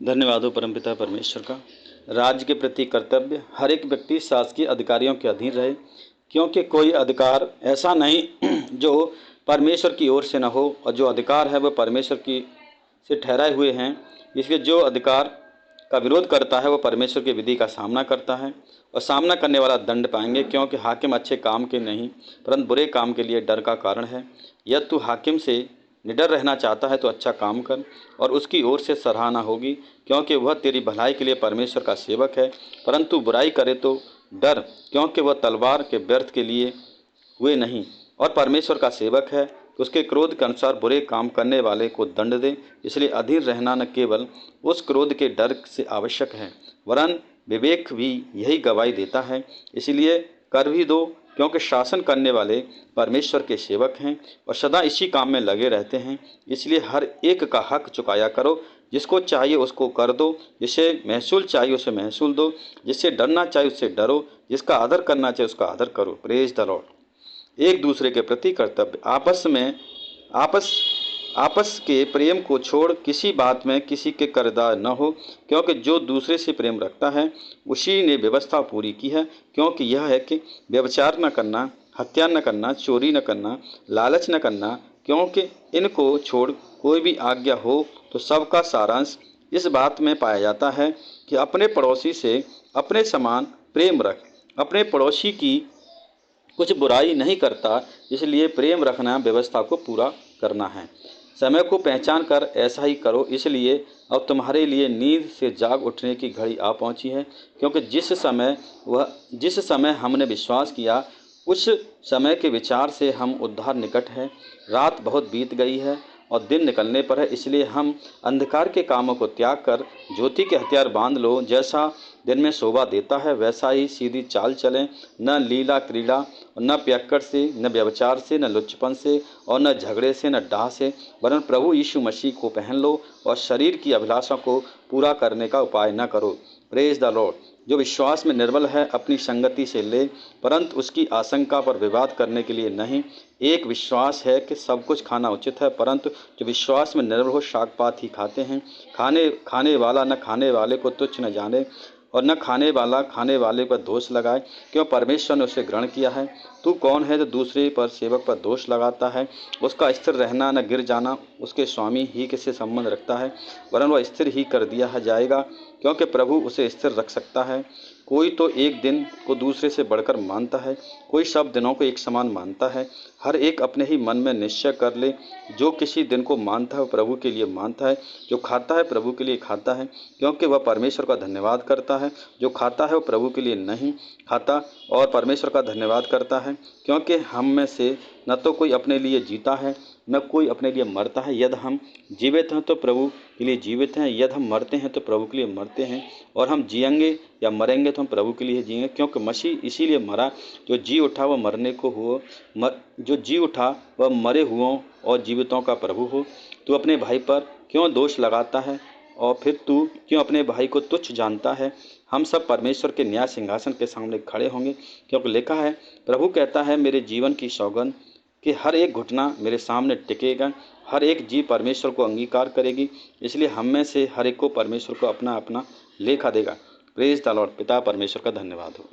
धन्यवाद हो परमपिता परमेश्वर का। राज्य के प्रति कर्तव्य, हर एक व्यक्ति शासकीय अधिकारियों के अधीन रहे, क्योंकि कोई अधिकार ऐसा नहीं जो परमेश्वर की ओर से न हो, और जो अधिकार है वह परमेश्वर की से ठहराए हुए हैं। इसलिए जो अधिकार का विरोध करता है वह परमेश्वर की विधि का सामना करता है, और सामना करने वाला दंड पाएंगे, क्योंकि हाकिम अच्छे काम के नहीं परंतु बुरे काम के लिए डर का कारण है। यदि तू हाकिम से निडर रहना चाहता है तो अच्छा काम कर, और उसकी ओर से सराहना होगी, क्योंकि वह तेरी भलाई के लिए परमेश्वर का सेवक है। परंतु बुराई करे तो डर, क्योंकि वह तलवार के व्यर्थ के लिए हुए नहीं और परमेश्वर का सेवक है, कि उसके क्रोध के अनुसार बुरे काम करने वाले को दंड दे। इसलिए अधीर रहना न केवल उस क्रोध के डर से आवश्यक है, वरन विवेक भी यही गवाही देता है। इसलिए कर भी दो, क्योंकि शासन करने वाले परमेश्वर के सेवक हैं और सदा इसी काम में लगे रहते हैं। इसलिए हर एक का हक चुकाया करो, जिसको चाहिए उसको कर दो, जिसे महसूल चाहिए उसे महसूल दो, जिससे डरना चाहिए उससे डरो, जिसका आदर करना चाहिए उसका आदर करो। Praise the Lord. एक दूसरे के प्रति कर्तव्य, आपस के प्रेम को छोड़ किसी बात में किसी के कर्जदार न हो, क्योंकि जो दूसरे से प्रेम रखता है उसी ने व्यवस्था पूरी की है। क्योंकि यह है कि व्यभिचार न करना, हत्या न करना, चोरी न करना, लालच न करना, क्योंकि इनको छोड़ कोई भी आज्ञा हो तो सबका सारांश इस बात में पाया जाता है कि अपने पड़ोसी से अपने समान प्रेम रख। अपने पड़ोसी की कुछ बुराई नहीं करता, इसलिए प्रेम रखना व्यवस्था को पूरा करना है। समय को पहचान कर ऐसा ही करो, इसलिए अब तुम्हारे लिए नींद से जाग उठने की घड़ी आ पहुंची है। क्योंकि जिस समय हमने विश्वास किया उस समय के विचार से हम उद्धार निकट है। रात बहुत बीत गई है और दिन निकलने पर है, इसलिए हम अंधकार के कामों को त्याग कर ज्योति के हथियार बांध लो। जैसा दिन में शोभा देता है वैसा ही सीधी चाल चलें, न लीला क्रीड़ा, न पियक्कड़ से, न व्यभिचार से, न लुच्चपन से, और न झगड़े से, न डाह से, वरन प्रभु यीशु मसीह को पहन लो और शरीर की अभिलाषा को पूरा करने का उपाय न करो। Praise the Lord. जो विश्वास में निर्बल है अपनी संगति से ले, परंतु उसकी आशंका पर विवाद करने के लिए नहीं। एक विश्वास है कि सब कुछ खाना उचित है, परंतु जो विश्वास में निर्बल हो शाक पात ही खाते हैं। खाने वाला न खाने वाले को तुच्छ न जाने, और न खाने वाला खाने वाले पर दोष लगाए, क्यों परमेश्वर ने उसे ग्रहण किया है। तू कौन है जो दूसरे पर सेवक पर दोष लगाता है। उसका स्थिर रहना न गिर जाना उसके स्वामी ही किससे संबंध रखता है, वरन वह स्थिर ही कर दिया जाएगा, क्योंकि प्रभु उसे स्थिर रख सकता है। कोई तो एक दिन को दूसरे से बढ़कर मानता है, कोई सब दिनों को एक समान मानता है। हर एक अपने ही मन में निश्चय कर ले, जो किसी दिन को मानता है वह प्रभु के लिए मानता है, जो खाता है प्रभु के लिए खाता है, क्योंकि वह परमेश्वर का धन्यवाद करता है। जो खाता है वह प्रभु के लिए नहीं खाता और परमेश्वर का धन्यवाद करता है, क्योंकि हम में से न तो कोई अपने लिए जीता है न कोई अपने लिए मरता है। यदि हम जीवित हैं तो प्रभु के लिए जीवित हैं, यदि हम मरते हैं तो प्रभु के लिए मरते हैं, और हम जिएंगे या मरेंगे तो हम प्रभु के लिए जिएंगे। क्योंकि मसीह इसीलिए मरा, जो जी उठा वह मरने को हो, जो जी उठा वह मरे हुओं और जीवितों का प्रभु हो। तू अपने भाई पर क्यों दोष लगाता है, और फिर तू क्यों अपने भाई को तुच्छ जानता है। हम सब परमेश्वर के न्याय सिंहासन के सामने खड़े होंगे, क्योंकि लिखा है, प्रभु कहता है, मेरे जीवन की सौगंध कि हर एक घुटना मेरे सामने टिकेगा, हर एक जीव परमेश्वर को अंगीकार करेगी। इसलिए हम में से हर एक को परमेश्वर को अपना अपना लेखा देगा। Praise the Lord. पिता परमेश्वर का धन्यवाद हो।